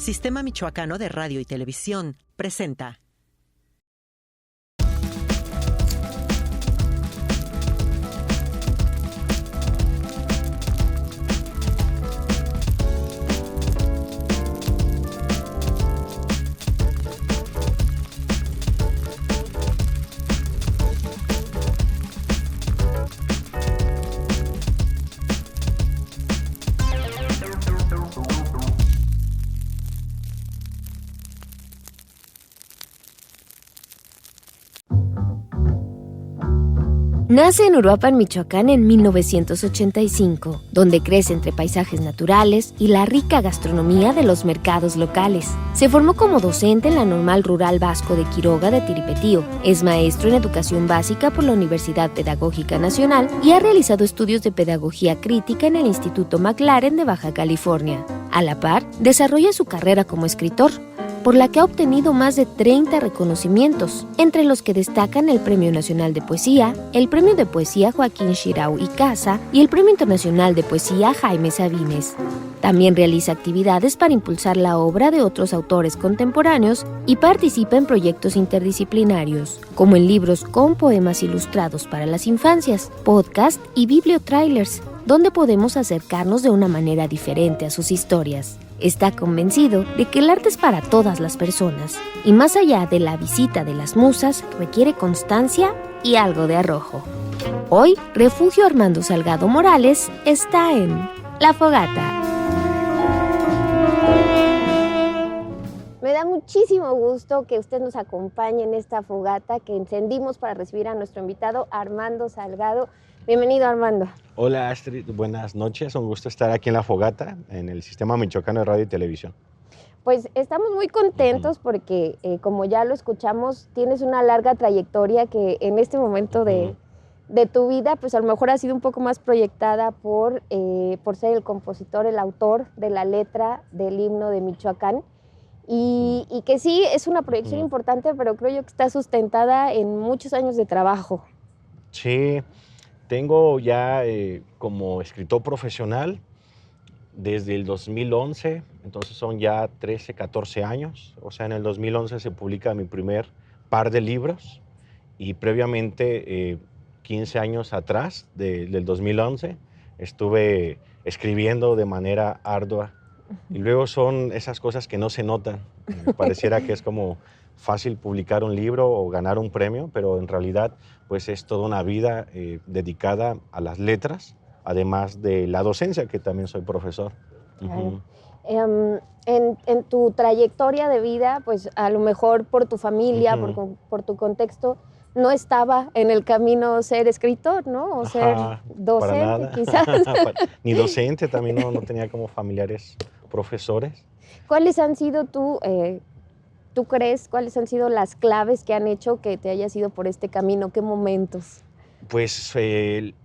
Sistema Michoacano de Radio y Televisión presenta. Nace en Uruapan, Michoacán en 1985, donde crece entre paisajes naturales y la rica gastronomía de los mercados locales. Se formó como docente en la Normal Rural Vasco de Quiroga de Tiripetío. Es maestro en educación básica por la Universidad Pedagógica Nacional y ha realizado estudios de pedagogía crítica en el Instituto McLaren de Baja California. A la par, desarrolla su carrera como escritor, por la que ha obtenido más de 30 reconocimientos, entre los que destacan el Premio Nacional de Poesía, el Premio de Poesía Joaquín Xirau y Casa y el Premio Internacional de Poesía Jaime Sabines. También realiza actividades para impulsar la obra de otros autores contemporáneos y participa en proyectos interdisciplinarios, como en libros con poemas ilustrados para las infancias, podcast y bibliotrailers, donde podemos acercarnos de una manera diferente a sus historias. Está convencido de que el arte es para todas las personas y más allá de la visita de las musas requiere constancia y algo de arrojo. Hoy, Refugio Armando Salgado Morales está en La Fogata. Me da muchísimo gusto que usted nos acompañe en esta fogata que encendimos para recibir a nuestro invitado Armando Salgado. Bienvenido, Armando. Hola, Astrid. Buenas noches. Un gusto estar aquí en La Fogata, en el Sistema Michoacano de Radio y Televisión. Pues estamos muy contentos porque, como ya lo escuchamos, tienes una larga trayectoria que en este momento de tu vida, pues a lo mejor ha sido un poco más proyectada por ser el compositor, el autor de la letra del himno de Michoacán. Y que sí, es una proyección importante, pero creo yo que está sustentada en muchos años de trabajo. Sí, tengo ya como escritor profesional desde el 2011, entonces son ya 13, 14 años. O sea, en el 2011 se publica mi primer par de libros y previamente, 15 años atrás del 2011, estuve escribiendo de manera ardua. Y luego son esas cosas que no se notan. Pareciera que es como fácil publicar un libro o ganar un premio, pero en realidad pues es toda una vida dedicada a las letras, además de la docencia, que también soy profesor. Claro. En tu trayectoria de vida, pues a lo mejor por tu familia, por tu contexto, no estaba en el camino ser escritor, ¿no? O ser docente, quizás. Ni docente, también no tenía como familiares profesores. ¿Cuáles han sido tú crees, cuáles han sido las claves que han hecho que te hayas ido por este camino? ¿Qué momentos? Pues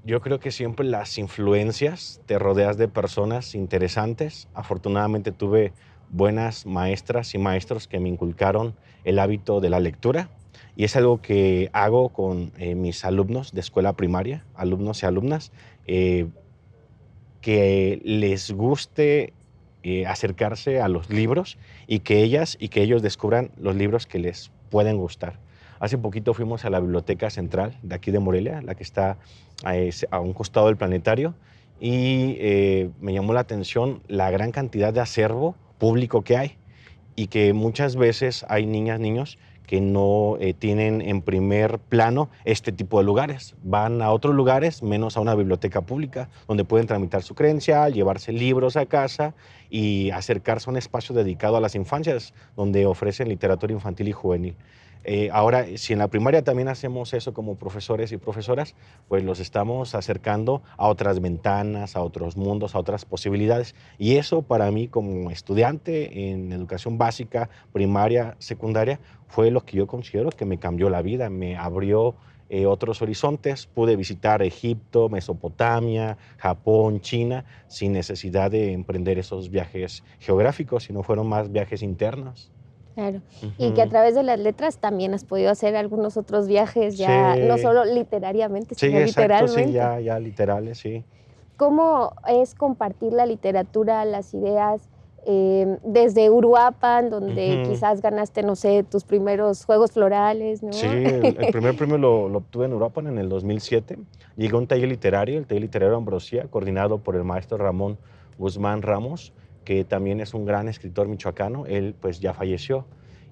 yo creo que siempre las influencias, te rodeas de personas interesantes. Afortunadamente tuve buenas maestras y maestros que me inculcaron el hábito de la lectura. Y es algo que hago con mis alumnos de escuela primaria, alumnos y alumnas, que les guste acercarse a los libros y que ellas y que ellos descubran los libros que les pueden gustar. Hace poquito fuimos a la Biblioteca Central de aquí de Morelia, la que está a un costado del planetario, y me llamó la atención la gran cantidad de acervo público que hay y que muchas veces hay niñas, niños que no tienen en primer plano este tipo de lugares. Van a otros lugares, menos a una biblioteca pública, donde pueden tramitar su credencial, llevarse libros a casa y acercarse a un espacio dedicado a las infancias, donde ofrecen literatura infantil y juvenil. Ahora, si en la primaria también hacemos eso como profesores y profesoras, pues los estamos acercando a otras ventanas, a otros mundos, a otras posibilidades. Y eso para mí como estudiante en educación básica, primaria, secundaria, fue lo que yo considero que me cambió la vida, me abrió otros horizontes. Pude visitar Egipto, Mesopotamia, Japón, China, sin necesidad de emprender esos viajes geográficos, sino fueron más viajes internos. Claro, y que a través de las letras también has podido hacer algunos otros viajes ya, no solo literariamente, sino literalmente. Sí, ya literales, sí. ¿Cómo es compartir la literatura, las ideas desde Uruapan, donde Ujú. quizás ganaste, no sé, tus primeros juegos florales, ¿no? Sí, el primer premio lo obtuve en Uruapan en el 2007. Llegué a un taller literario, el taller literario Ambrosía, coordinado por el maestro Ramón Guzmán Ramos, que también es un gran escritor michoacano. Él pues ya falleció.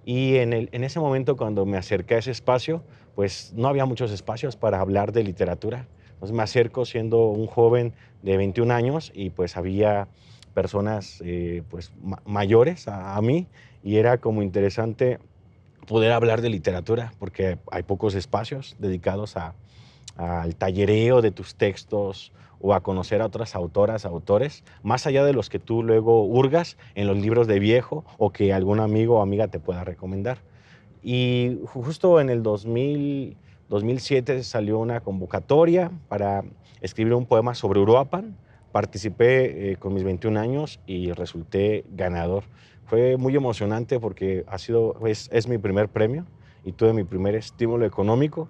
Y en ese momento cuando me acerqué a ese espacio, pues no había muchos espacios para hablar de literatura. Entonces me acerco siendo un joven de 21 años y pues había personas pues mayores a mí, y era como interesante poder hablar de literatura, porque hay pocos espacios dedicados al tallereo de tus textos o a conocer a otras autoras, autores, más allá de los que tú luego hurgas en los libros de viejo o que algún amigo o amiga te pueda recomendar. Y justo en el 2007 salió una convocatoria para escribir un poema sobre Uruapan. Participé con mis 21 años y resulté ganador. Fue muy emocionante porque es mi primer premio y tuve mi primer estímulo económico.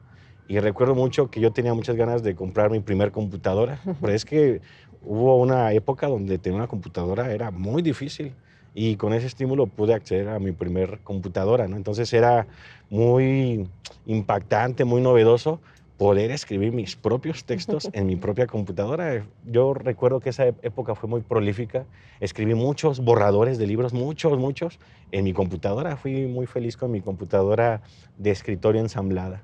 Y recuerdo mucho que yo tenía muchas ganas de comprar mi primer computadora, pero es que hubo una época donde tener una computadora era muy difícil, y con ese estímulo pude acceder a mi primer computadora, ¿no? Entonces era muy impactante, muy novedoso poder escribir mis propios textos en mi propia computadora. Yo recuerdo que esa época fue muy prolífica. Escribí muchos borradores de libros, muchos, en mi computadora. Fui muy feliz con mi computadora de escritorio ensamblada.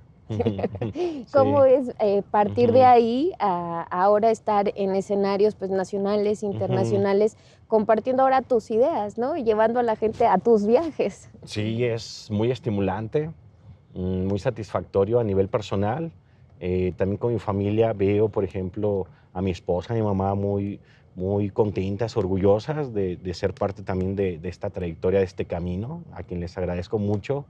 ¿Cómo Sí. es partir de Ujú, ahí a ahora estar en escenarios pues, nacionales, ujú. internacionales, compartiendo ahora tus ideas, ¿no? Y llevando a la gente a tus viajes. Sí, es muy estimulante, muy satisfactorio a nivel personal. También con mi familia veo, por ejemplo, a mi esposa, a mi mamá muy contentas, orgullosas de ser parte también de esta trayectoria, de este camino, a quien les agradezco mucho.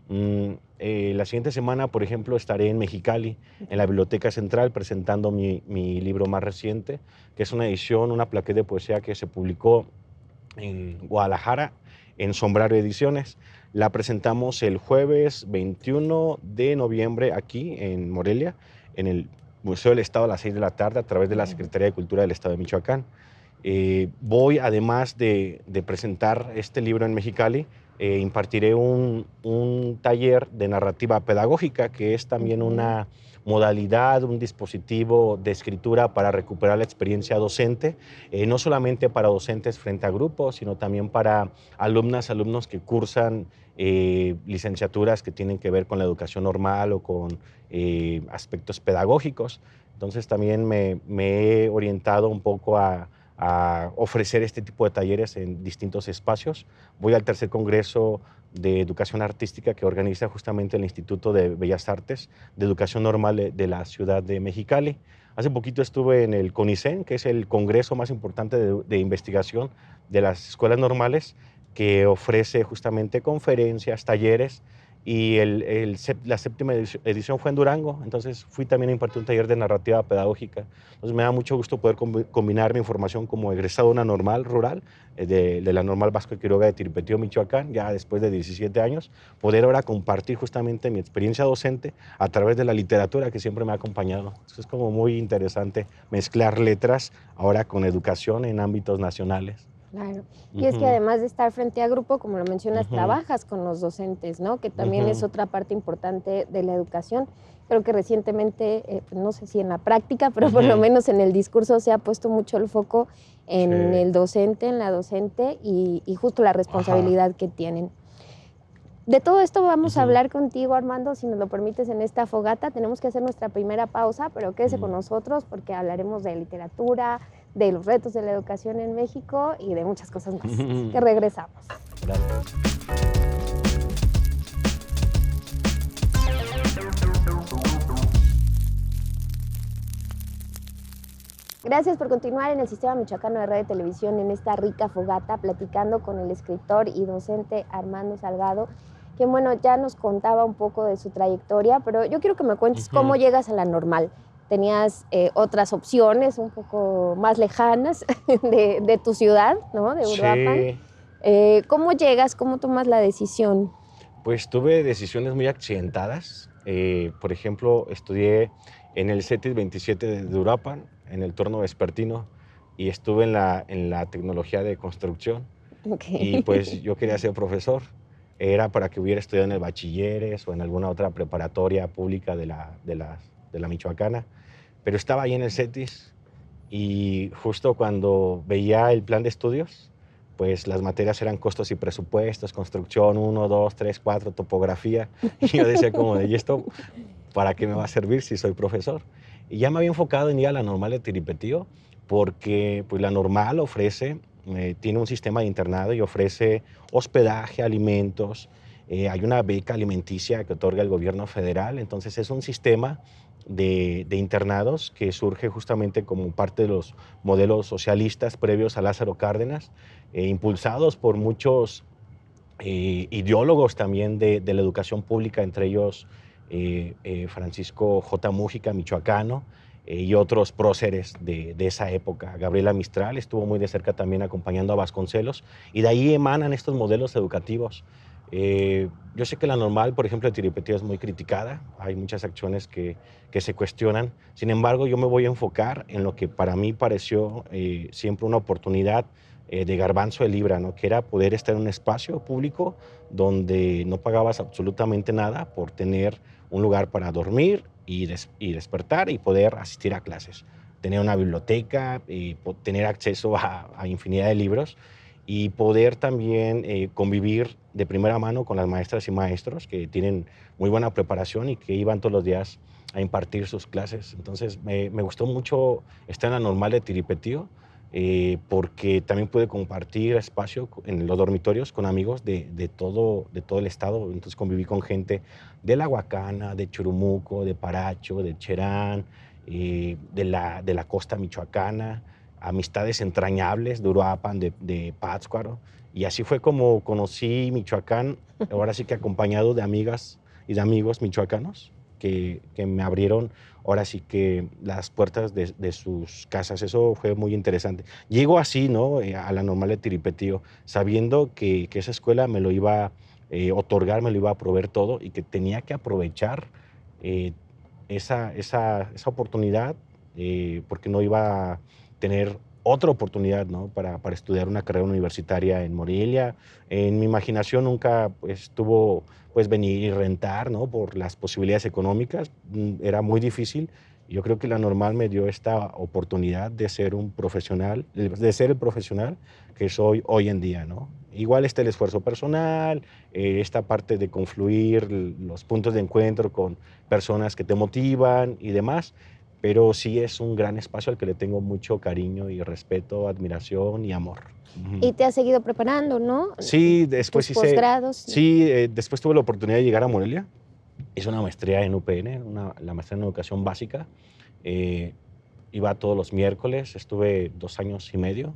La siguiente semana, por ejemplo, estaré en Mexicali, en la Biblioteca Central, presentando mi libro más reciente, que es una edición, una plaqueta de poesía que se publicó en Guadalajara, en Sombrario Ediciones. La presentamos el jueves 21 de noviembre aquí en Morelia, en el Museo del Estado a las 6 de la tarde, a través de la Secretaría de Cultura del Estado de Michoacán. Voy, además de presentar este libro en Mexicali, impartiré un taller de narrativa pedagógica, que es también Ujú. una modalidad, un dispositivo de escritura para recuperar la experiencia docente, no solamente para docentes frente a grupos, sino también para alumnas, alumnos que cursan licenciaturas que tienen que ver con la educación normal o con aspectos pedagógicos. Entonces también me he orientado un poco a ofrecer este tipo de talleres en distintos espacios. Voy al tercer congreso de educación artística que organiza justamente el Instituto de Bellas Artes de Educación Normal de la ciudad de Mexicali. Hace poquito estuve en el CONICEN, que es el congreso más importante de investigación de las escuelas normales, que ofrece justamente conferencias, talleres, y la séptima edición fue en Durango. Entonces fui también a impartir un taller de narrativa pedagógica. Entonces me da mucho gusto poder combinar mi formación como egresado de una normal rural, de la Normal Vasco de Quiroga de Tiripetío, Michoacán, ya después de 17 años, poder ahora compartir justamente mi experiencia docente a través de la literatura que siempre me ha acompañado. Entonces es como muy interesante mezclar letras ahora con educación en ámbitos nacionales. Claro. Y es que Ujú, además de estar frente a grupo, como lo mencionas, ujú, trabajas con los docentes, ¿no? Que también es ujú, otra parte importante de la educación. Creo que recientemente, pues, no sé si en la práctica, pero por lo ujú. menos en el discurso se ha puesto mucho el foco en Sí. el docente, en la docente y justo la Ajá. responsabilidad que tienen. De todo esto vamos a Ujú, hablar contigo, Armando, si nos lo permites, en esta fogata. Tenemos que hacer nuestra primera pausa, pero quédese con ujú. nosotros porque hablaremos de literatura, de los retos de la educación en México y de muchas cosas más. Así que regresamos. Gracias. Gracias por continuar en el Sistema Michoacano de Radio y Televisión en esta rica fogata, platicando con el escritor y docente Armando Salgado, que bueno, ya nos contaba un poco de su trayectoria, pero yo quiero que me cuentes cómo Ujú. llegas a la normal. Tenías otras opciones un poco más lejanas de tu ciudad, ¿no? De Uruapan. Sí, ¿Cómo llegas? ¿Cómo tomas la decisión? pues tuve decisiones muy accidentadas. Por ejemplo, estudié en el CETIS 27 de Uruapan, en el turno vespertino, y estuve en la tecnología de construcción. y Ok. pues yo quería ser profesor. Era para que hubiera estudiado en el bachilleres o en alguna otra preparatoria pública de la Michoacana, pero estaba ahí en el CETIS y justo cuando veía el plan de estudios, pues las materias eran costos y presupuestos, construcción 1, 2, 3, 4, topografía, y yo decía como de, ¿y esto para qué me va a servir si soy profesor? Y ya me había enfocado en ir a la normal de Tiripetío, porque pues la normal ofrece, tiene un sistema de internado y ofrece hospedaje, alimentos, hay una beca alimenticia que otorga el gobierno federal, entonces es un sistema de internados que surge justamente como parte de los modelos socialistas previos a Lázaro Cárdenas, impulsados por muchos ideólogos también de la educación pública, entre ellos Francisco J. Mújica, michoacano, y otros próceres de esa época. Gabriela Mistral estuvo muy de cerca también acompañando a Vasconcelos, y de ahí emanan estos modelos educativos. Yo sé que la normal, por ejemplo, de Tiripetío es muy criticada, hay muchas acciones que se cuestionan, sin embargo, yo me voy a enfocar en lo que para mí pareció siempre una oportunidad de garbanzo de libra, ¿no? Que era poder estar en un espacio público donde no pagabas absolutamente nada por tener un lugar para dormir y despertar y poder asistir a clases. Tener una biblioteca, tener acceso a infinidad de libros y poder también convivir de primera mano con las maestras y maestros que tienen muy buena preparación y que iban todos los días a impartir sus clases. Entonces me gustó mucho estar en la normal de Tiripetío, porque también pude compartir espacio en los dormitorios con amigos de todo el estado. Entonces conviví con gente de La Huacana, de Churumuco, de Paracho, de Cherán, de la costa michoacana, amistades entrañables de Uruapan, de Pátzcuaro. Y así fue como conocí Michoacán, ahora sí que acompañado de amigas y de amigos michoacanos que me abrieron ahora sí que las puertas de sus casas. Eso fue muy interesante. Llego así, ¿no? A la normal de Tiripetío, sabiendo que esa escuela me lo iba a otorgar, me lo iba a proveer todo y que tenía que aprovechar eh, esa oportunidad, porque no iba a tener otra oportunidad, ¿no? Para estudiar una carrera universitaria en Morelia. En mi imaginación nunca pues, estuvo pues, venir y rentar, ¿no? Por las posibilidades económicas. Era muy difícil. Yo creo que la normal me dio esta oportunidad de ser un profesional, de ser el profesional que soy hoy en día, ¿no? Igual está el esfuerzo personal, esta parte de confluir los puntos de encuentro con personas que te motivan y demás, pero sí es un gran espacio al que le tengo mucho cariño y respeto, admiración y amor. Ujú. Y te has seguido preparando, ¿no? Sí, después Tus hice, posgrados. sí, después tuve la oportunidad de llegar a Morelia. Hice una maestría en UPN, la maestría en educación básica. Eh, Iba todos los miércoles, estuve 2 años y medio.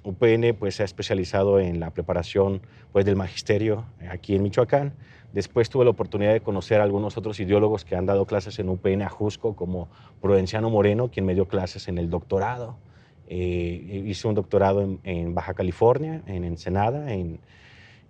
UPN pues, se ha especializado en la preparación pues, del magisterio aquí en Michoacán. Después tuve la oportunidad de conocer a algunos otros ideólogos que han dado clases en UPN Ajusco, como Prudenciano Moreno, quien me dio clases en el doctorado. Hice un doctorado en Baja California, en Ensenada,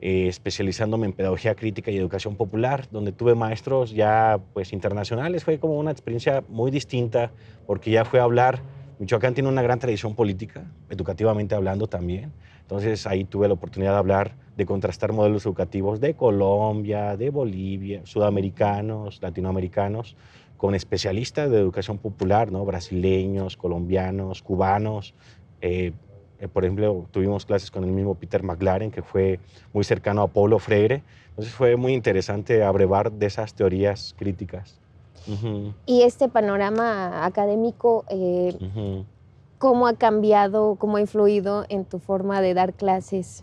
especializándome en pedagogía crítica y educación popular, donde tuve maestros ya pues, internacionales. Fue como una experiencia muy distinta, porque ya fue a hablar. Michoacán tiene una gran tradición política, educativamente hablando también. Entonces ahí tuve la oportunidad de hablar, de contrastar modelos educativos de Colombia, de Bolivia, sudamericanos, latinoamericanos, con especialistas de educación popular, ¿no? Brasileños, colombianos, cubanos. Eh, por ejemplo, tuvimos clases con el mismo Peter McLaren, que fue muy cercano a Paulo Freire. Entonces fue muy interesante abrevar de esas teorías críticas. Ujú, Y este panorama académico, ujú. ¿cómo ha cambiado, cómo ha influido en tu forma de dar clases?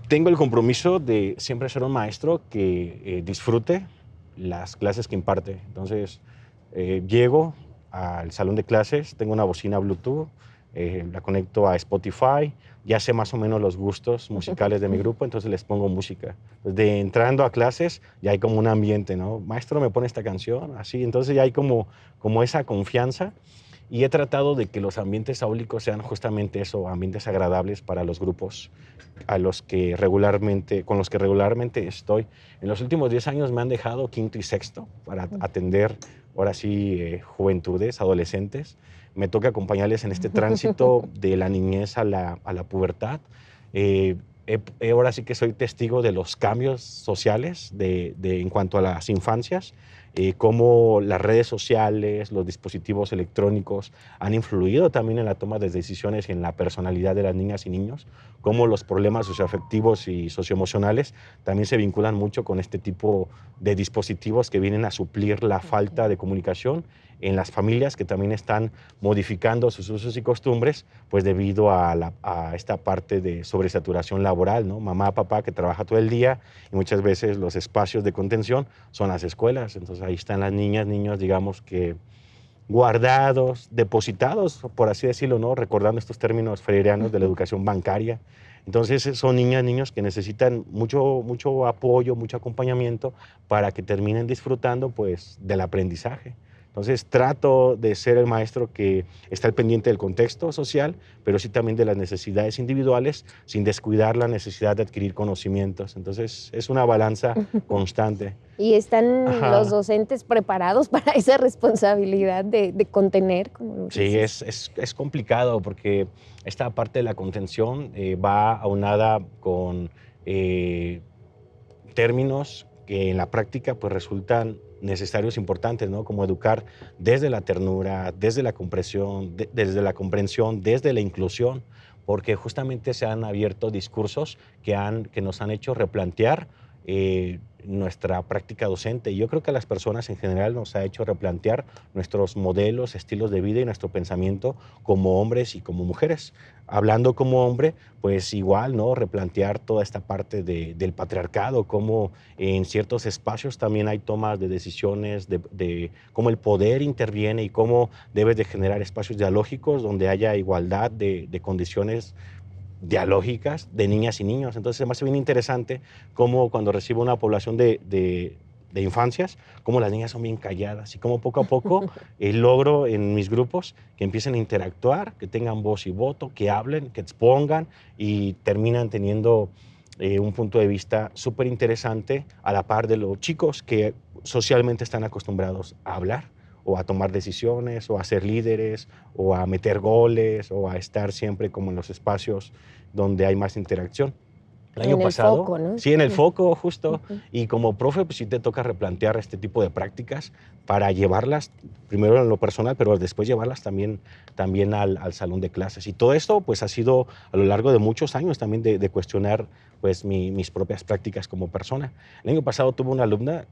Tengo el compromiso de siempre ser un maestro que disfrute las clases que imparte. Entonces, llego al salón de clases, tengo una bocina Bluetooth, la conecto a Spotify, ya sé más o menos los gustos musicales de mi grupo, entonces les pongo música. De entrando a clases, ya hay como un ambiente, ¿no? Maestro, me pone esta canción, así, entonces ya hay como esa confianza. y he tratado de que los ambientes áulicos sean justamente eso, ambientes agradables para los grupos con los que regularmente estoy. En los últimos 10 años me han dejado quinto y sexto para atender, ahora sí, juventudes, adolescentes. Me toca acompañarles en este tránsito de la niñez a la pubertad. Ahora sí que soy testigo de los cambios sociales en cuanto a las infancias, cómo las redes sociales, los dispositivos electrónicos han influido también en la toma de decisiones y en la personalidad de las niñas y niños, cómo los problemas socioafectivos y socioemocionales también se vinculan mucho con este tipo de dispositivos que vienen a suplir la falta de comunicación en las familias, que también están modificando sus usos y costumbres, pues debido a esta parte de sobresaturación laboral, ¿no? Mamá, papá que trabaja todo el día, y muchas veces los espacios de contención son las escuelas. Entonces ahí están las niñas, niños, digamos que guardados, depositados, por así decirlo, ¿no? Recordando estos términos freirianos de la educación bancaria. Entonces son niñas, niños que necesitan mucho apoyo, mucho acompañamiento para que terminen disfrutando, pues, del aprendizaje. Entonces trato de ser el maestro que está al pendiente del contexto social, pero sí también de las necesidades individuales, sin descuidar la necesidad de adquirir conocimientos. Entonces es una balanza constante. ¿Y están Ajá. los docentes preparados para esa responsabilidad de contener, como lo Sí, dices? es complicado porque esta parte de la contención va aunada con términos que en la práctica pues resultan necesarios, importantes, ¿no? Como educar desde la ternura, desde la comprensión, desde la inclusión, porque justamente se han abierto discursos que nos han hecho replantear nuestra práctica docente. Y yo creo que a las personas en general nos ha hecho replantear nuestros modelos, estilos de vida y nuestro pensamiento como hombres y como mujeres. Hablando como hombre, pues igual, ¿no? Replantear toda esta parte del patriarcado, cómo en ciertos espacios también hay tomas de decisiones, de cómo el poder interviene y cómo debes de generar espacios dialógicos donde haya igualdad de condiciones dialógicas de niñas y niños. Entonces se me hace bien interesante cómo cuando recibo una población de infancias, cómo las niñas son bien calladas y cómo poco a poco logro en mis grupos que empiecen a interactuar, que tengan voz y voto, que hablen, que expongan y terminan teniendo un punto de vista súper interesante a la par de los chicos que socialmente están acostumbrados a hablar o a tomar decisiones, o a ser líderes, o a meter goles, o a estar siempre como en los espacios donde hay más interacción. El año En el pasado, foco, ¿no? sí, en el foco justo, Ujú. y como profe, pues sí te toca replantear este tipo de prácticas para llevarlas, primero en lo personal, pero después llevarlas también al salón de clases. Y todo esto, pues ha sido a lo largo de muchos años también de cuestionar pues mis propias prácticas como persona. El año pasado tuve una alumna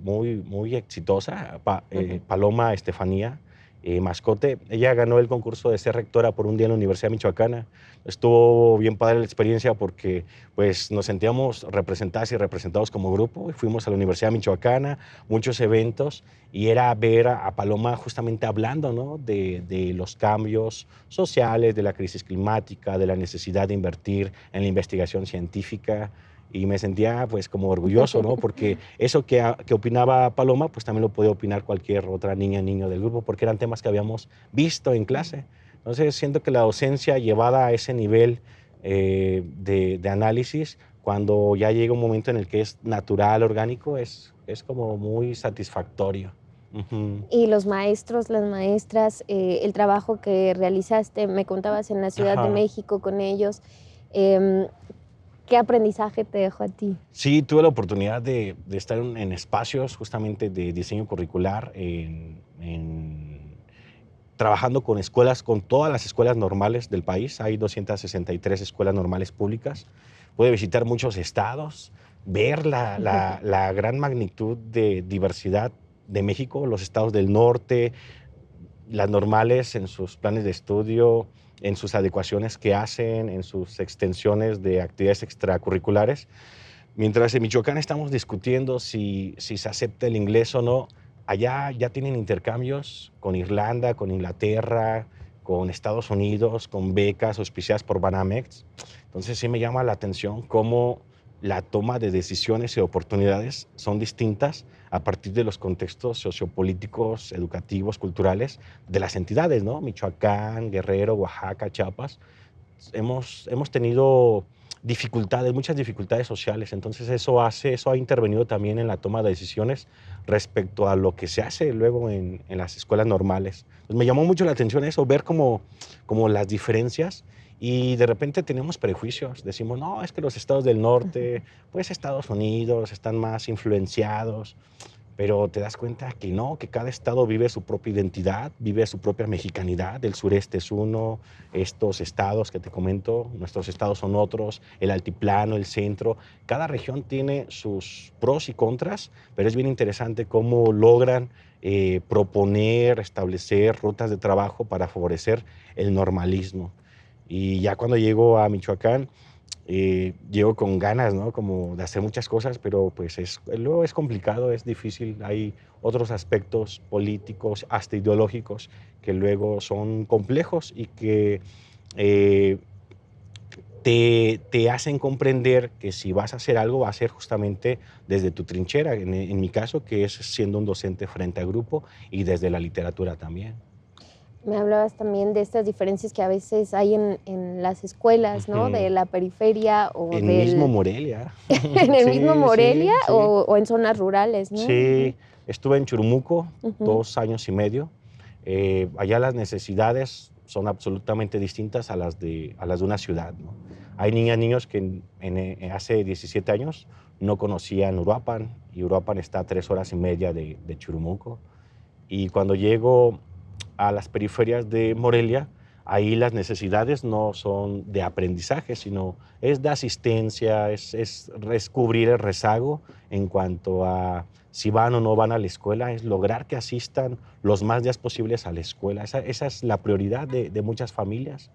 muy exitosa, Paloma Estefanía, Mascote. Ella ganó el concurso de ser rectora por un día en la Universidad Michoacana. Estuvo bien padre la experiencia porque pues, nos sentíamos representadas y representados como grupo. Y fuimos a la Universidad Michoacana, muchos eventos, y era ver a Paloma justamente hablando, ¿no? de los cambios sociales, de la crisis climática, de la necesidad de invertir en la investigación científica. Y me sentía pues como orgulloso, ¿no? Porque eso que opinaba Paloma, pues también lo podía opinar cualquier otra niña, niño del grupo, porque eran temas que habíamos visto en clase. Entonces siento que la docencia llevada a ese nivel de análisis, cuando ya llega un momento en el que es natural, orgánico, es como muy satisfactorio. Ujú. Y los maestros, las maestras, el trabajo que realizaste, me contabas en la Ciudad de Ajá. México con ellos, em, ¿qué aprendizaje te dejó a ti? Sí, tuve la oportunidad de estar en espacios justamente de diseño curricular, trabajando con escuelas, con todas las escuelas normales del país. Hay 263 escuelas normales públicas. Pude visitar muchos estados, ver la gran magnitud de diversidad de México, los estados del norte, las normales en sus planes de estudio, en sus adecuaciones que hacen, en sus extensiones de actividades extracurriculares. Mientras en Michoacán estamos discutiendo si se acepta el inglés o no, allá ya tienen intercambios con Irlanda, con Inglaterra, con Estados Unidos, con becas auspiciadas por Banamex. Entonces sí me llama la atención cómo la toma de decisiones y oportunidades son distintas a partir de los contextos sociopolíticos, educativos, culturales de las entidades, ¿no? Michoacán, Guerrero, Oaxaca, Chiapas. Hemos tenido dificultades, muchas dificultades sociales, entonces eso ha intervenido también en la toma de decisiones respecto a lo que se hace luego en las escuelas normales. Pues me llamó mucho la atención eso, ver como las diferencias, y de repente tenemos prejuicios, decimos, no, es que los estados del norte, pues Estados Unidos, están más influenciados, pero te das cuenta que no, que cada estado vive su propia identidad, vive su propia mexicanidad. El sureste es uno, estos estados que te comento, nuestros estados son otros, el altiplano, el centro. Cada región tiene sus pros y contras, pero es bien interesante cómo logran proponer, establecer rutas de trabajo para favorecer el normalismo. Y ya cuando llego a Michoacán, llego con ganas, ¿no? Como de hacer muchas cosas, pero pues luego es complicado, es difícil. Hay otros aspectos políticos, hasta ideológicos, que luego son complejos y que eh, te hacen comprender que si vas a hacer algo, va a ser justamente desde tu trinchera, en mi caso, que es siendo un docente frente a grupo, y desde la literatura también. Me hablabas también de estas diferencias que a veces hay en las escuelas, ¿no? De la periferia o En mismo Morelia. en el mismo Morelia Sí. o en zonas rurales, ¿no? Sí, estuve en Churumuco 2 años y medio. Allá las necesidades son absolutamente distintas a las de una ciudad, ¿no? Hay niñas, niños que hace 17 años no conocían Uruapan, y Uruapan está a 3 horas y media de Churumuco. Y cuando llego a las periferias de Morelia, ahí las necesidades no son de aprendizaje, sino es de asistencia, es cubrir el rezago en cuanto a si van o no van a la escuela, es lograr que asistan los más días posibles a la escuela. Esa es la prioridad de muchas familias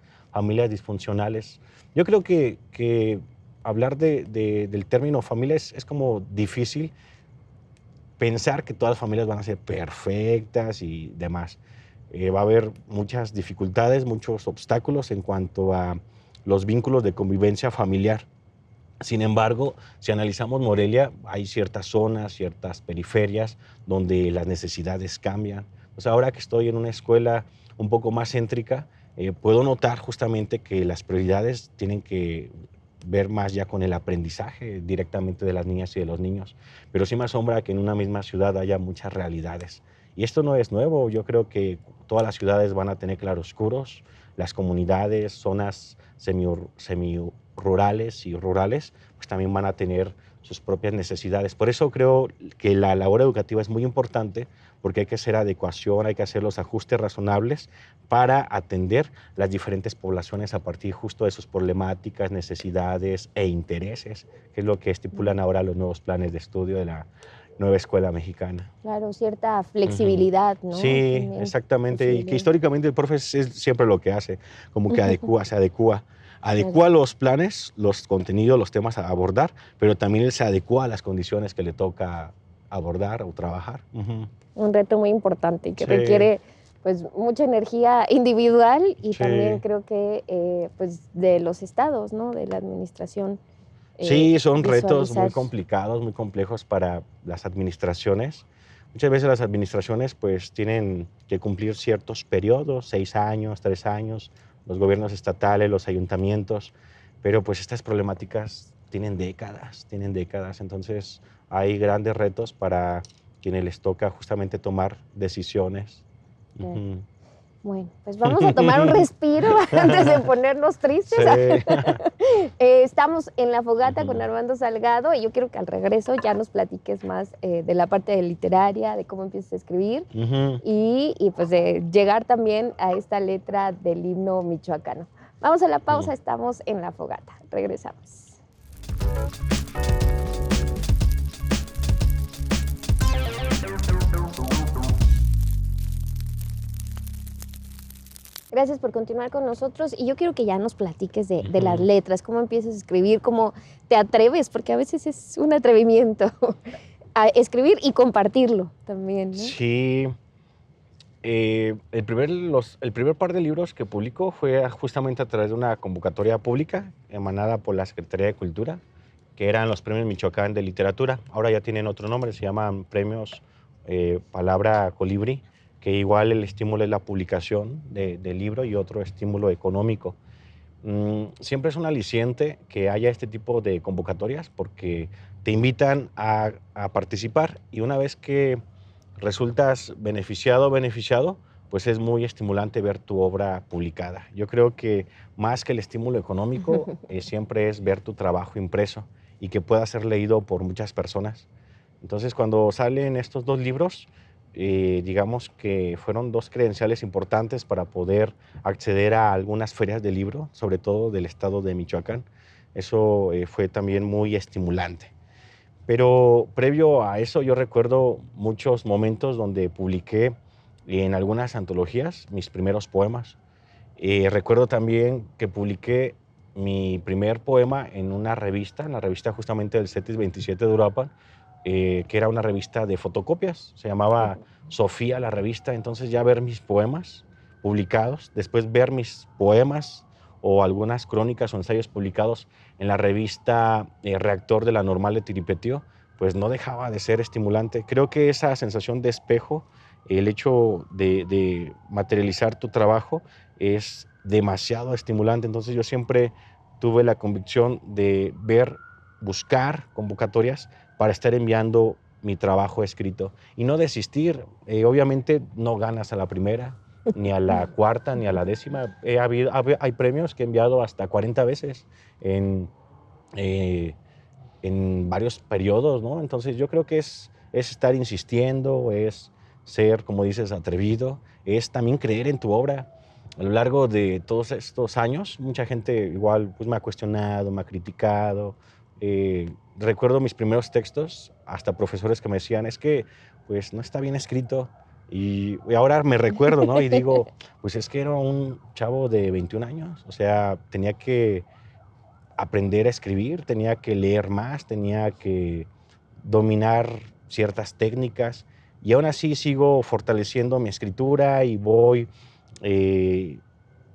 disfuncionales. Yo creo que hablar del término familia es como difícil pensar que todas las familias van a ser perfectas y demás. Va a haber muchas dificultades, muchos obstáculos en cuanto a los vínculos de convivencia familiar. Sin embargo, si analizamos Morelia, hay ciertas zonas, ciertas periferias donde las necesidades cambian. O sea, ahora que estoy en una escuela un poco más céntrica, puedo notar justamente que las prioridades tienen que ver más ya con el aprendizaje directamente de las niñas y de los niños. Pero sí me asombra que en una misma ciudad haya muchas realidades. Y esto no es nuevo. Yo creo que todas las ciudades van a tener claroscuros, las comunidades, zonas semi-rurales y rurales, pues también van a tener sus propias necesidades. Por eso creo que la labor educativa es muy importante, porque hay que hacer adecuación, hay que hacer los ajustes razonables para atender las diferentes poblaciones a partir justo de sus problemáticas, necesidades e intereses, que es lo que estipulan ahora los nuevos planes de estudio de la nueva escuela mexicana. Claro, cierta flexibilidad, ¿no? Sí, También, exactamente, y que históricamente el profe es siempre lo que hace, como que se adecua los planes, los contenidos, los temas a abordar, pero también él se adecua a las condiciones que le toca abordar o trabajar. Un reto muy importante que requiere pues mucha energía individual y también creo que pues de los estados, ¿no? De la administración. Sí, son retos muy complicados, muy complejos para las administraciones. Muchas veces las administraciones pues tienen que cumplir ciertos periodos, 6 años, 3 años, los gobiernos estatales, los ayuntamientos, pero pues estas problemáticas tienen décadas, entonces hay grandes retos para quienes les toca justamente tomar decisiones. Bueno, pues vamos a tomar un respiro antes de ponernos tristes. Sí. Estamos en La Fogata con Armando Salgado y yo quiero que al regreso ya nos platiques más de la parte de literaria, de cómo empiezas a escribir y pues de llegar también a esta letra del himno michoacano. Vamos a la pausa, estamos en La Fogata. Regresamos. Gracias por continuar con nosotros y yo quiero que ya nos platiques de las letras, cómo empiezas a escribir, cómo te atreves, porque a veces es un atrevimiento a escribir y compartirlo también, ¿no? Sí. El primer par de libros que publico fue justamente a través de una convocatoria pública emanada por la Secretaría de Cultura, que eran los premios Michoacán de literatura. Ahora ya tienen otro nombre, se llaman premios Palabra Colibrí, que igual el estímulo es la publicación del libro y otro estímulo económico. Siempre es un aliciente que haya este tipo de convocatorias porque te invitan a participar, y una vez que resultas beneficiado o beneficiado, pues es muy estimulante ver tu obra publicada. Yo creo que más que el estímulo económico, siempre es ver tu trabajo impreso y que pueda ser leído por muchas personas. Entonces, cuando salen estos dos libros, digamos que fueron dos credenciales importantes para poder acceder a algunas ferias de libro, sobre todo del estado de Michoacán. Eso fue también muy estimulante. Pero previo a eso, yo recuerdo muchos momentos donde publiqué en algunas antologías mis primeros poemas. Recuerdo también que publiqué mi primer poema en una revista, en la revista justamente del CETIS 27 de Uruapan, que era una revista de fotocopias, se llamaba Sofía la revista. Entonces ya ver mis poemas publicados, después ver mis poemas o algunas crónicas o ensayos publicados en la revista Reactor de la Normal de Tiripetío, pues no dejaba de ser estimulante. Creo que esa sensación de espejo, el hecho de materializar tu trabajo, es demasiado estimulante. Entonces yo siempre tuve la convicción de buscar convocatorias para estar enviando mi trabajo escrito y no desistir. Obviamente no ganas a la primera, ni a la cuarta, ni a la décima. Hay premios que he enviado hasta 40 veces en varios periodos, ¿no? Entonces yo creo que es estar insistiendo, es ser, como dices, atrevido, es también creer en tu obra. A lo largo de todos estos años, mucha gente igual pues, me ha cuestionado, me ha criticado. Recuerdo mis primeros textos, hasta profesores que me decían, es que pues no está bien escrito. Y ahora me recuerdo, ¿no? Y digo, pues es que era un chavo de 21 años, o sea, tenía que aprender a escribir, tenía que leer más, tenía que dominar ciertas técnicas, y aún así sigo fortaleciendo mi escritura y voy eh,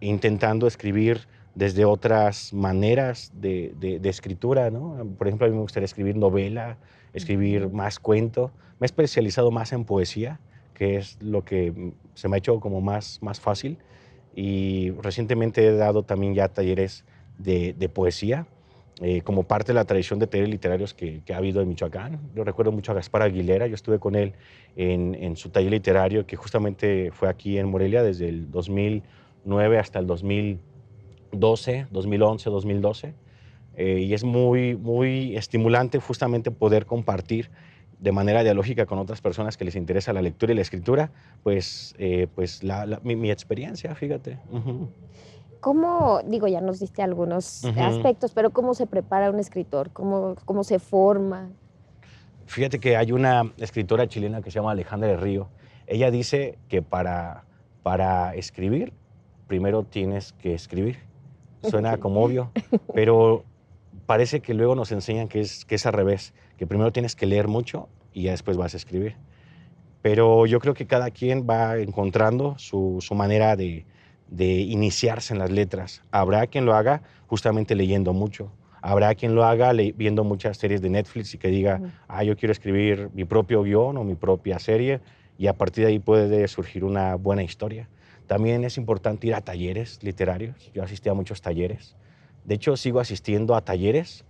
intentando escribir desde otras maneras de escritura, ¿no? Por ejemplo, a mí me gustaría escribir novela, escribir más cuento. Me he especializado más en poesía, que es lo que se me ha hecho como más fácil, y recientemente he dado también ya talleres de poesía, como parte de la tradición de talleres literarios que ha habido en Michoacán. Yo recuerdo mucho a Gaspar Aguilera, yo estuve con él en su taller literario, que justamente fue aquí en Morelia desde el 2009 hasta el 2012, 2011, 2012. Y es muy estimulante justamente poder compartir de manera dialógica con otras personas que les interesa la lectura y la escritura, pues mi experiencia, fíjate. ¿Cómo, digo, ya nos diste algunos Ujú. aspectos, pero cómo se prepara un escritor? ¿Cómo se forma? Fíjate que hay una escritora chilena que se llama Alejandra del Río. Ella dice que para escribir, primero tienes que escribir. Suena Sí. como obvio, pero parece que luego nos enseñan que es al revés, que primero tienes que leer mucho y ya después vas a escribir. Pero yo creo que cada quien va encontrando su manera de iniciarse en las letras. Habrá quien lo haga justamente leyendo mucho. Habrá quien lo haga viendo muchas series de Netflix y que diga, Ujú. yo quiero escribir mi propio guión o mi propia serie, y a partir de ahí puede surgir una buena historia. También es importante ir a talleres literarios. Yo asistí a muchos talleres. De hecho, sigo asistiendo a talleres,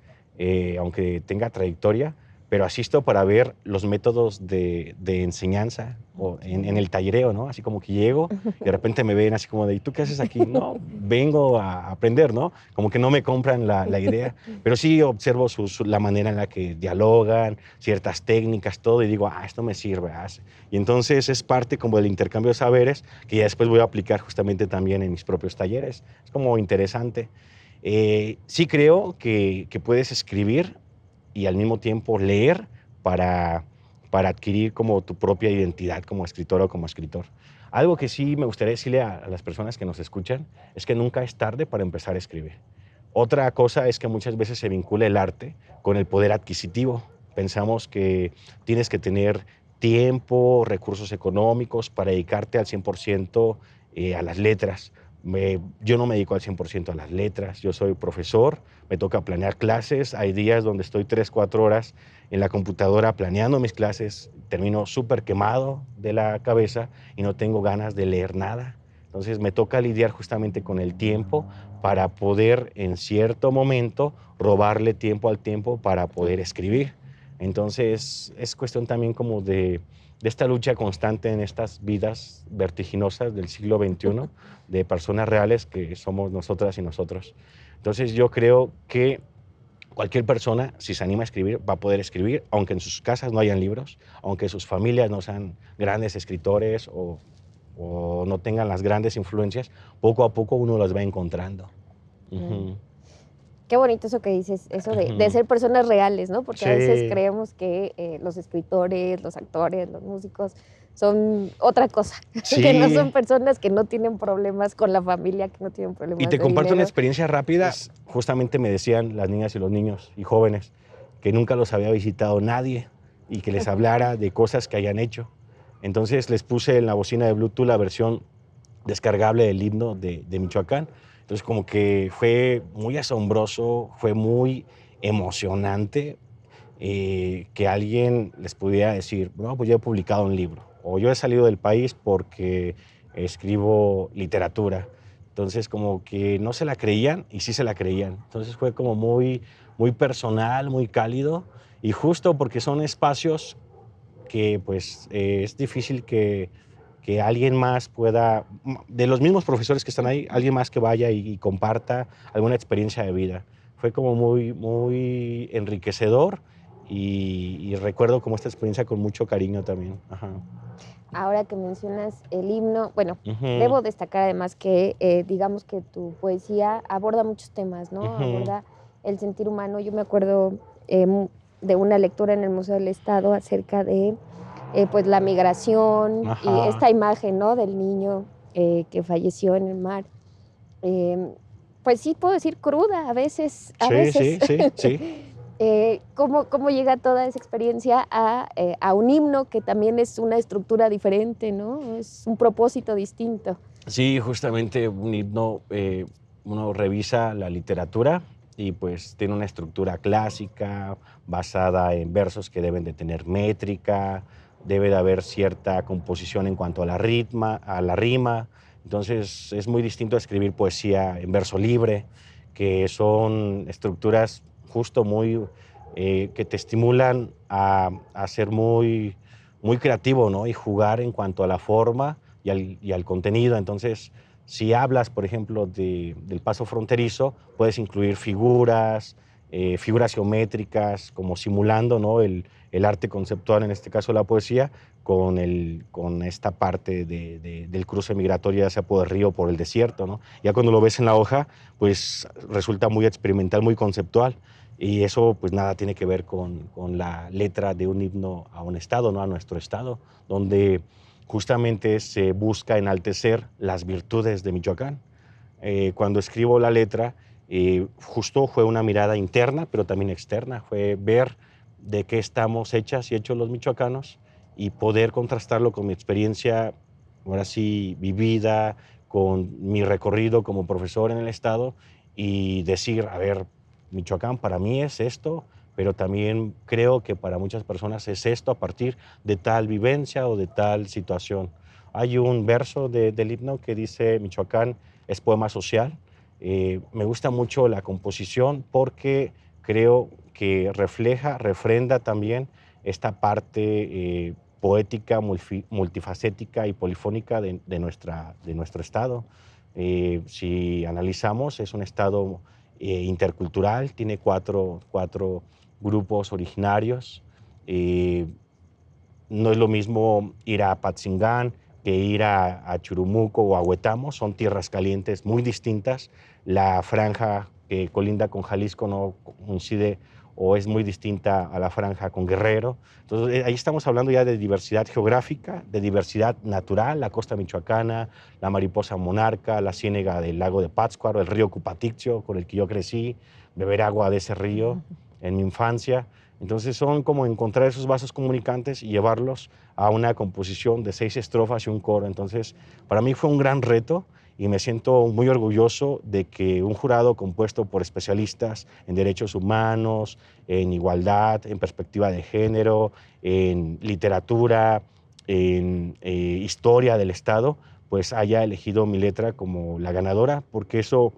aunque tenga trayectoria, pero asisto para ver los métodos de enseñanza o en Okey. el tallereo, ¿no? Así como que llego y de repente me ven así como de, ¿y tú qué haces aquí? No, vengo a aprender, ¿no? Como que no me compran la idea, pero sí observo la manera en la que dialogan, ciertas técnicas, todo, y digo, esto me sirve. Y entonces es parte como del intercambio de saberes que ya después voy a aplicar justamente también en mis propios talleres. Es como interesante. Sí creo que puedes escribir y al mismo tiempo leer para, para adquirir como tu propia identidad como escritor o como escritor. Algo que sí me gustaría decirle a las personas que nos escuchan es que nunca es tarde para empezar a escribir. Otra cosa es que muchas veces se vincula el arte con el poder adquisitivo. Pensamos que tienes que tener tiempo, recursos económicos para dedicarte al 100% a las letras, Yo no me dedico al 100% a las letras, yo soy profesor, me toca planear clases, hay días donde estoy 3, 4 horas en la computadora planeando mis clases, termino súper quemado de la cabeza y no tengo ganas de leer nada. Entonces me toca lidiar justamente con el tiempo para poder en cierto momento robarle tiempo al tiempo para poder escribir. Entonces es cuestión también como de esta lucha constante en estas vidas vertiginosas del siglo XXI, de personas reales que somos nosotras y nosotros. Entonces yo creo que cualquier persona, si se anima a escribir, va a poder escribir, aunque en sus casas no hayan libros, aunque sus familias no sean grandes escritores o no tengan las grandes influencias, poco a poco uno las va encontrando. Uh-huh. Qué bonito eso que dices, eso de ser personas reales, ¿no? Porque a veces creemos que los escritores, los actores, los músicos son otra cosa, que no son personas que no tienen problemas con la familia, que no tienen problemas de dinero. Y te comparto una experiencia rápida. Justamente me decían las niñas y los niños y jóvenes que nunca los había visitado nadie y que les hablara de cosas que hayan hecho. Entonces les puse en la bocina de Bluetooth la versión descargable del himno de Michoacán. Entonces como que fue muy asombroso, fue muy emocionante que alguien les pudiera decir, no, pues yo he publicado un libro o yo he salido del país porque escribo literatura. Entonces como que no se la creían y sí se la creían. Entonces fue como muy, muy personal, muy cálido y justo porque son espacios que pues es difícil que alguien más pueda, de los mismos profesores que están ahí, alguien más que vaya y comparta alguna experiencia de vida. Fue como muy, muy enriquecedor y recuerdo como esta experiencia con mucho cariño también. Ajá. Ahora que mencionas el himno, bueno, debo destacar además que digamos que tu poesía aborda muchos temas, ¿no? Aborda el sentir humano. Yo me acuerdo de una lectura en el Museo del Estado acerca de pues la migración y esta imagen, ¿no? Del niño que falleció en el mar. Pues sí, puedo decir cruda a veces. Sí. ¿Cómo llega toda esa experiencia a un himno que también es una estructura diferente, ¿no? Es un propósito distinto. Sí, justamente un himno, uno revisa la literatura y pues tiene una estructura clásica basada en versos que deben de tener métrica, debe de haber cierta composición en cuanto a la rima. Entonces es muy distinto a escribir poesía en verso libre, que son estructuras justo muy que te estimulan a ser muy, muy creativo, ¿no? Y jugar en cuanto a la forma y al contenido. Entonces, si hablas, por ejemplo, del paso fronterizo, puedes incluir figuras geométricas, como simulando, ¿no? el arte conceptual, en este caso la poesía, con esta parte del cruce migratorio, ya sea por el río o por el desierto, ¿no? Ya cuando lo ves en la hoja, pues resulta muy experimental, muy conceptual, y eso pues nada tiene que ver con la letra de un himno a un estado, ¿no? A nuestro estado, donde justamente se busca enaltecer las virtudes de Michoacán. Cuando escribo la letra, justo fue una mirada interna, pero también externa, fue ver de qué estamos hechas y hechos los michoacanos y poder contrastarlo con mi experiencia, ahora sí, vivida, con mi recorrido como profesor en el estado y decir, a ver, Michoacán para mí es esto, pero también creo que para muchas personas es esto a partir de tal vivencia o de tal situación. Hay un verso del himno que dice, Michoacán es poema social. Me gusta mucho la composición porque creo que refrenda también esta parte poética, multifacética y polifónica de nuestro estado. Si analizamos, es un estado intercultural, tiene cuatro grupos originarios. No es lo mismo ir a Apatzingán que ir a Churumuco o a Huetamo, son tierras calientes muy distintas. La franja que colinda con Jalisco no coincide o es muy distinta a la franja con Guerrero. Entonces ahí estamos hablando ya de diversidad geográfica, de diversidad natural, la costa michoacana, la mariposa monarca, la ciénega del lago de Pátzcuaro, el río Cupaticcio con el que yo crecí, beber agua de ese río en mi infancia. Entonces son como encontrar esos vasos comunicantes y llevarlos a una composición de 6 estrofas y un coro. Entonces para mí fue un gran reto y me siento muy orgulloso de que un jurado compuesto por especialistas en derechos humanos, en igualdad, en perspectiva de género, en literatura, en historia del Estado, pues haya elegido mi letra como la ganadora, porque eso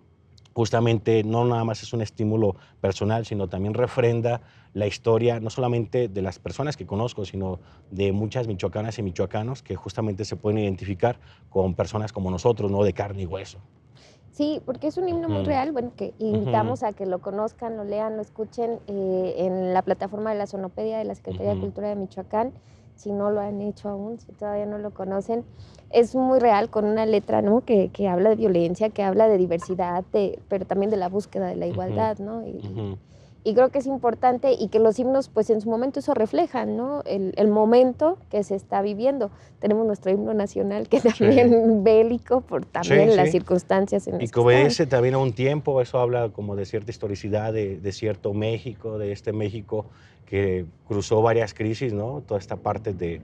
justamente no nada más es un estímulo personal, sino también refrenda la historia, no solamente de las personas que conozco, sino de muchas michoacanas y michoacanos que justamente se pueden identificar con personas como nosotros, ¿no? De carne y hueso. Sí, porque es un himno muy real, bueno, que invitamos a que lo conozcan, lo lean, lo escuchen en la plataforma de la Sonopedia de la Secretaría de Cultura de Michoacán, si no lo han hecho aún, si todavía no lo conocen. Es muy real, con una letra, ¿no? que habla de violencia, que habla de diversidad, pero también de la búsqueda de la igualdad, ¿no? Y creo que es importante y que los himnos, pues en su momento eso reflejan, ¿no? El momento que se está viviendo. Tenemos nuestro himno nacional que también bélico por también las circunstancias en las que obedece también a un tiempo, eso habla como de cierta historicidad, de cierto México, de este México que cruzó varias crisis, ¿no? Toda esta parte de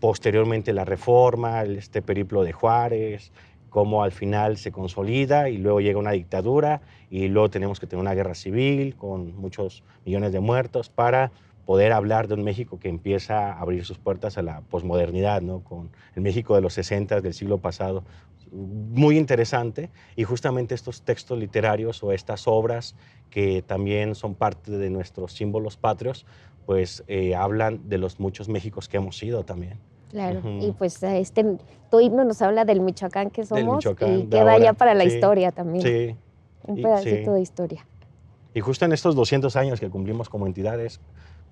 posteriormente la Reforma, este periplo de Juárez, cómo al final se consolida y luego llega una dictadura y luego tenemos que tener una guerra civil con muchos millones de muertos para poder hablar de un México que empieza a abrir sus puertas a la posmodernidad, ¿no? Con el México de los 60 del siglo pasado. Muy interesante, y justamente estos textos literarios o estas obras que también son parte de nuestros símbolos patrios, pues hablan de los muchos Méxicos que hemos sido también. Claro, y pues tu himno nos habla del Michoacán que somos Michoacán, y queda ya para la historia también. Sí. Un pedacito de historia. Y justo en estos 200 años que cumplimos como entidades,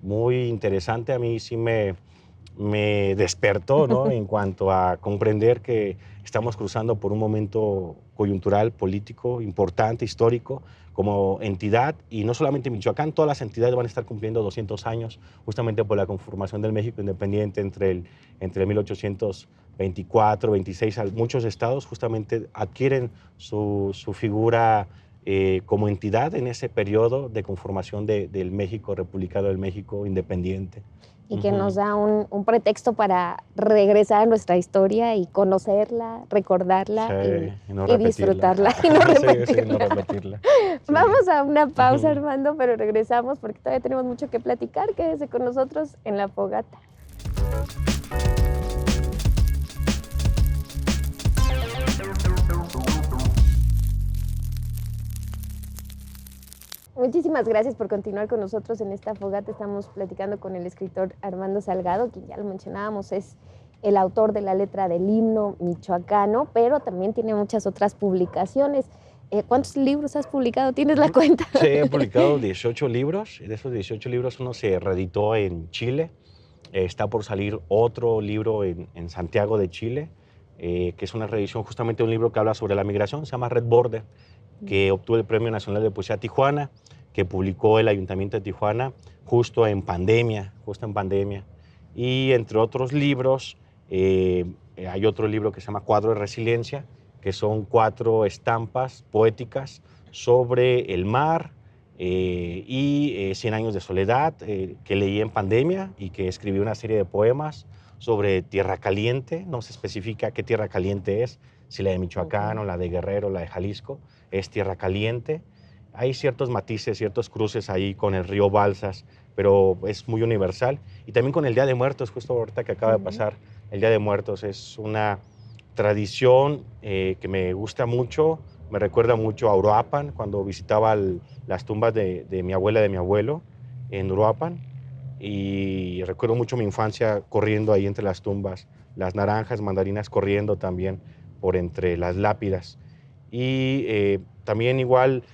muy interesante, a mí sí me despertó, ¿no? En cuanto a comprender que estamos cruzando por un momento coyuntural, político, importante, histórico, como entidad, y no solamente Michoacán, todas las entidades van a estar cumpliendo 200 años, justamente por la conformación del México independiente entre 1824, 26, muchos estados justamente adquieren su figura como entidad en ese periodo de conformación del México republicano, del México independiente. Y que nos da un pretexto para regresar a nuestra historia y conocerla, recordarla y disfrutarla y no repetirla. Vamos a una pausa, Armando, pero regresamos porque todavía tenemos mucho que platicar. Quédese con nosotros en La Fogata. Muchísimas gracias por continuar con nosotros en esta fogata. Estamos platicando con el escritor Armando Salgado, quien ya lo mencionábamos, es el autor de la letra del himno michoacano, pero también tiene muchas otras publicaciones. ¿Cuántos libros has publicado? ¿Tienes la cuenta? Sí, he publicado 18 libros. De esos 18 libros, uno se reeditó en Chile. Está por salir otro libro en Santiago de Chile, que es una reedición justamente de un libro que habla sobre la migración, se llama Red Border, que obtuvo el Premio Nacional de Poesía Tijuana, que publicó el Ayuntamiento de Tijuana justo en pandemia. Y entre otros libros, hay otro libro que se llama Cuadro de Resiliencia, que son 4 estampas poéticas sobre el mar y 100 años de soledad, que leí en pandemia y que escribí una serie de poemas sobre Tierra Caliente. No se especifica qué Tierra Caliente es, si la de Michoacán o la de Guerrero o la de Jalisco, es Tierra Caliente. Hay ciertos matices, ciertos cruces ahí con el río Balsas, pero es muy universal. Y también con el Día de Muertos, justo ahorita que acaba de pasar, el Día de Muertos es una tradición que me gusta mucho, me recuerda mucho a Uruapan, cuando visitaba las tumbas de mi abuela y de mi abuelo en Uruapan, y recuerdo mucho mi infancia corriendo ahí entre las tumbas, las naranjas, mandarinas corriendo también por entre las lápidas. Y también igual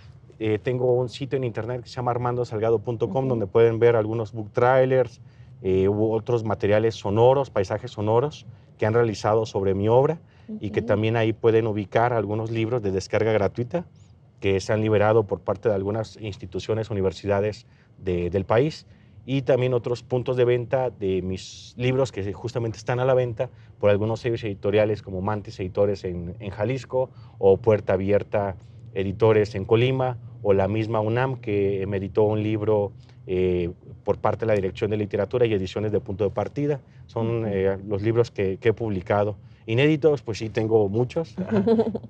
tengo un sitio en internet que se llama armandosalgado.com, donde pueden ver algunos book trailers, u otros materiales sonoros, paisajes sonoros que han realizado sobre mi obra, y que también ahí pueden ubicar algunos libros de descarga gratuita que se han liberado por parte de algunas instituciones, universidades del país, y también otros puntos de venta de mis libros que justamente están a la venta por algunos sellos editoriales como Mantis Editores en Jalisco, o Puerta Abierta Editores en Colima, o la misma UNAM, que me editó un libro por parte de la Dirección de Literatura y Ediciones de Punto de Partida. Son los libros que he publicado Inéditos, pues sí, tengo muchos,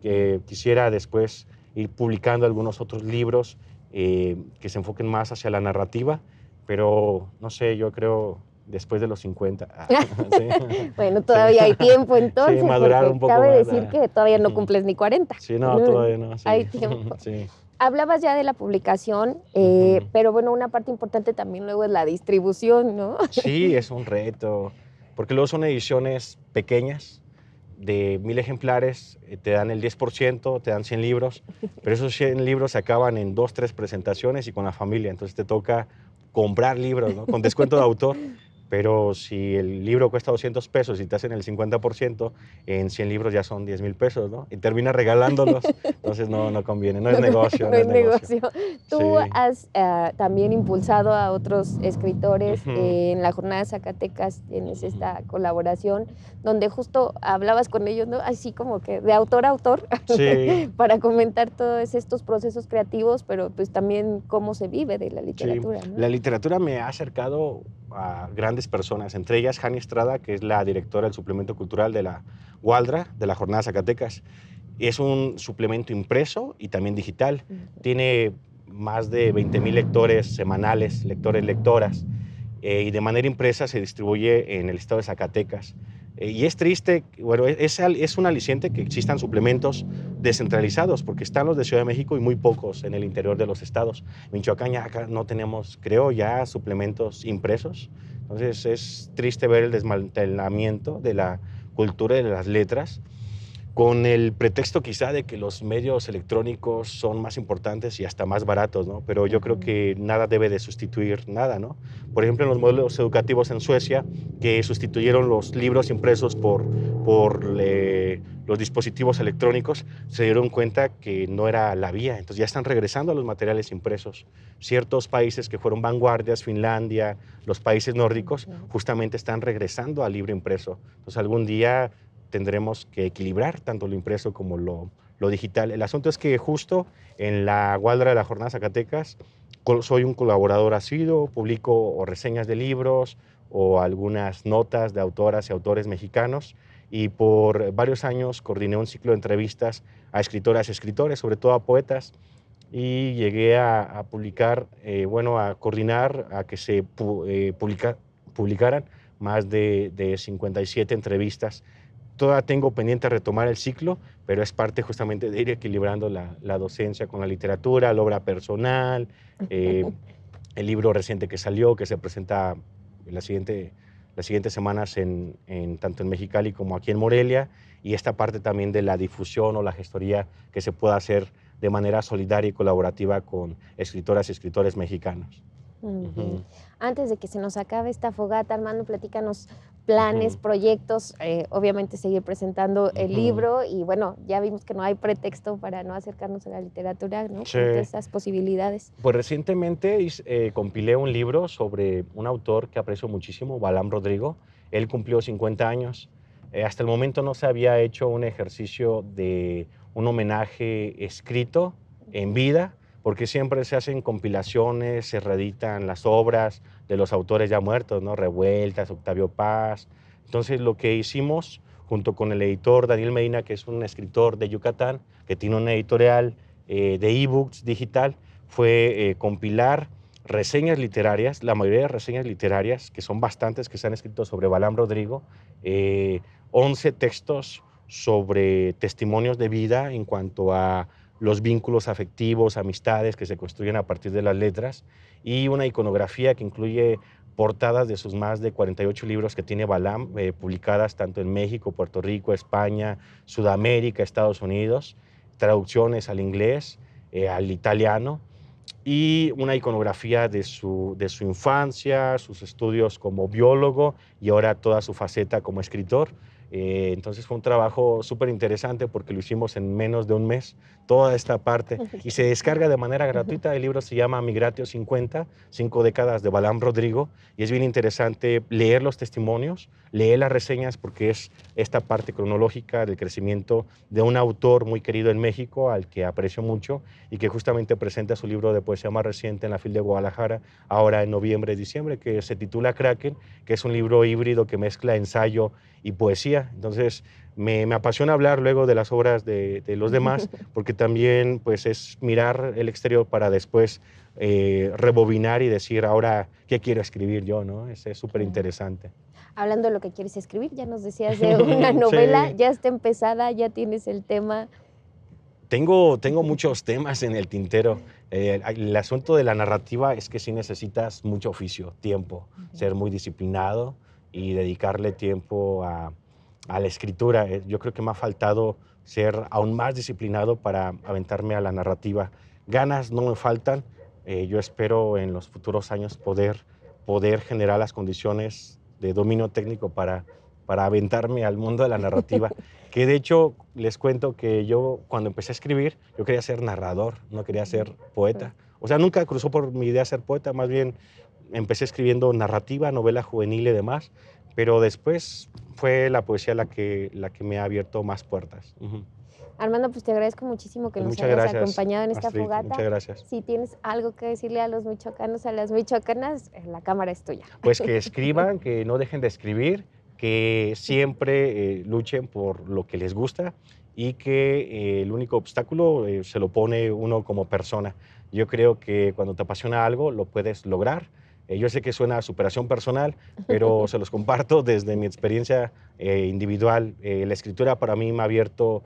que quisiera después ir publicando algunos otros libros que se enfoquen más hacia la narrativa, pero no sé, yo creo después de los 50. Sí, Bueno, sí, todavía hay tiempo sí, entonces, madurar porque un poco cabe más. decir que todavía no cumples ni 40. Sí, no, todavía no, sí. Hay tiempo. Sí. Hablabas ya de la publicación, pero bueno, una parte importante también luego es la distribución, ¿no? Sí, es un reto, porque luego son ediciones pequeñas, de 1000 ejemplares, te dan el 10%, te dan 100 libros, pero esos 100 libros se acaban en 2, 3 presentaciones y con la familia, entonces te toca comprar libros, ¿no? Con descuento de autor, pero si el libro cuesta 200 pesos y te hacen el 50%, en 100 libros ya son 10,000 pesos, ¿no? Y terminas regalándolos, entonces no conviene, no es negocio, No no es es negocio. negocio. Sí. Tú has también impulsado a otros escritores Ujú. en la Jornada de Zacatecas, tienes esta colaboración, donde justo hablabas con ellos, ¿no? Así como que de autor a autor, Sí. para comentar todos estos procesos creativos, pero pues también cómo se vive de la Sí, literatura, ¿no? la literatura me ha acercado a grandes personas, entre ellas Jani Estrada, que es la directora del suplemento cultural de la Gualdra, de la Jornada Zacatecas. Es un suplemento impreso y también digital. Tiene más de 20,000 lectores semanales, lectores, lectoras, y de manera impresa se distribuye en el estado de Zacatecas. Y es triste, bueno, es un aliciente que existan suplementos descentralizados, porque están los de Ciudad de México y muy pocos en el interior de los estados. En Michoacán ya acá no tenemos, creo, ya suplementos impresos. Entonces es triste ver el desmantelamiento de la cultura y de las letras, con el pretexto quizá de que los medios electrónicos son más importantes y hasta más baratos, ¿no? Pero yo creo que nada debe de sustituir nada, ¿no? Por ejemplo, en los modelos educativos en Suecia, que sustituyeron los libros impresos por los dispositivos electrónicos, se dieron cuenta que no era la vía, entonces ya están regresando a los materiales impresos. Ciertos países que fueron vanguardias, Finlandia, los países nórdicos, justamente están regresando al libro impreso. Entonces algún día tendremos que equilibrar tanto lo impreso como lo digital. El asunto es que justo en la Gualdra de la Jornada Zacatecas soy un colaborador asiduo, publico o reseñas de libros o algunas notas de autoras y autores mexicanos, y por varios años coordiné un ciclo de entrevistas a escritoras y escritores, sobre todo a poetas, y llegué a publicar, a coordinar a que se publicaran más de 57 entrevistas. Todavía tengo pendiente retomar el ciclo, pero es parte justamente de ir equilibrando la docencia con la literatura, la obra personal, el libro reciente que salió, que se presenta las siguientes semanas tanto en Mexicali como aquí en Morelia, y esta parte también de la difusión o la gestoría que se pueda hacer de manera solidaria y colaborativa con escritoras y escritores mexicanos. Antes de que se nos acabe esta fogata, Armando, platícanos planes, proyectos, obviamente seguir presentando el libro, y bueno, ya vimos que no hay pretexto para no acercarnos a la literatura, ¿no? Sí. Con todas esas posibilidades. Pues recientemente compilé un libro sobre un autor que aprecio muchísimo, Balam Rodrigo. Él cumplió 50 años. Hasta el momento no se había hecho un ejercicio de un homenaje escrito en vida, porque siempre se hacen compilaciones, se reeditan las obras de los autores ya muertos, ¿no? Revueltas, Octavio Paz. Entonces lo que hicimos, junto con el editor Daniel Medina, que es un escritor de Yucatán, que tiene una editorial de ebooks digital, fue compilar reseñas literarias, la mayoría de reseñas literarias, que son bastantes, que se han escrito sobre Balam Rodrigo, 11 textos sobre testimonios de vida en cuanto a los vínculos afectivos, amistades que se construyen a partir de las letras, y una iconografía que incluye portadas de sus más de 48 libros que tiene Balam, publicadas tanto en México, Puerto Rico, España, Sudamérica, Estados Unidos, traducciones al inglés, al italiano, y una iconografía de su infancia, sus estudios como biólogo y ahora toda su faceta como escritor. Entonces fue un trabajo súper interesante porque lo hicimos en menos de un mes, toda esta parte, y se descarga de manera gratuita. El libro se llama Migratio 50, 5 décadas de Balam Rodrigo, y es bien interesante leer los testimonios, leer las reseñas, porque es esta parte cronológica del crecimiento de un autor muy querido en México, al que aprecio mucho, y que justamente presenta su libro de poesía más reciente en la FIL de Guadalajara, ahora en noviembre, diciembre, que se titula Kraken, que es un libro híbrido que mezcla ensayo y poesía. Entonces me apasiona hablar luego de las obras de los demás, porque también pues es mirar el exterior para después rebobinar y decir ahora qué quiero escribir yo, ¿no? Es súper interesante. Hablando de lo que quieres escribir, ya nos decías de una novela, Sí. ya está empezada, ya tienes el tema. Tengo muchos temas en el tintero. El asunto de la narrativa es que sí necesitas mucho oficio, tiempo, ser muy disciplinado y dedicarle tiempo a la escritura. Yo creo que me ha faltado ser aún más disciplinado para aventarme a la narrativa. Ganas no me faltan. Yo espero en los futuros años poder generar las condiciones de dominio técnico para aventarme al mundo de la narrativa. Que de hecho les cuento que yo cuando empecé a escribir, yo quería ser narrador, no quería ser poeta. O sea, nunca cruzó por mi idea ser poeta, más bien empecé escribiendo narrativa, novela juvenil y demás, pero después fue la poesía la que me ha abierto más puertas. Armando, pues te agradezco muchísimo que Pues nos muchas hayas gracias, acompañado en esta Astrid, fogata. muchas gracias. Si tienes algo que decirle a los michoacanos, a las michoacanas, la cámara es tuya. Pues que escriban, que no dejen de escribir, que siempre luchen por lo que les gusta y que el único obstáculo se lo pone uno como persona. Yo creo que cuando te apasiona algo lo puedes lograr. Yo sé que suena a superación personal, pero se los comparto desde mi experiencia individual. La escritura para mí me ha abierto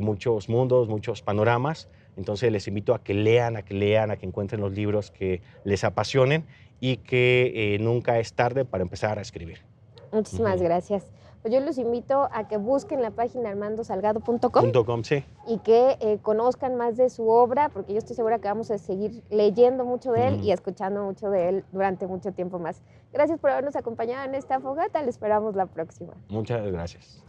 muchos mundos, muchos panoramas. Entonces les invito a que lean, a que encuentren los libros que les apasionen y que nunca es tarde para empezar a escribir. Muchísimas gracias. Pues yo los invito a que busquen la página armandosalgado.com Sí. y que conozcan más de su obra, porque yo estoy segura que vamos a seguir leyendo mucho de él y escuchando mucho de él durante mucho tiempo más. Gracias por habernos acompañado en esta fogata. Le esperamos la próxima. Muchas gracias.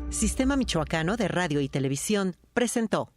Sistema Michoacano de Radio y Televisión presentó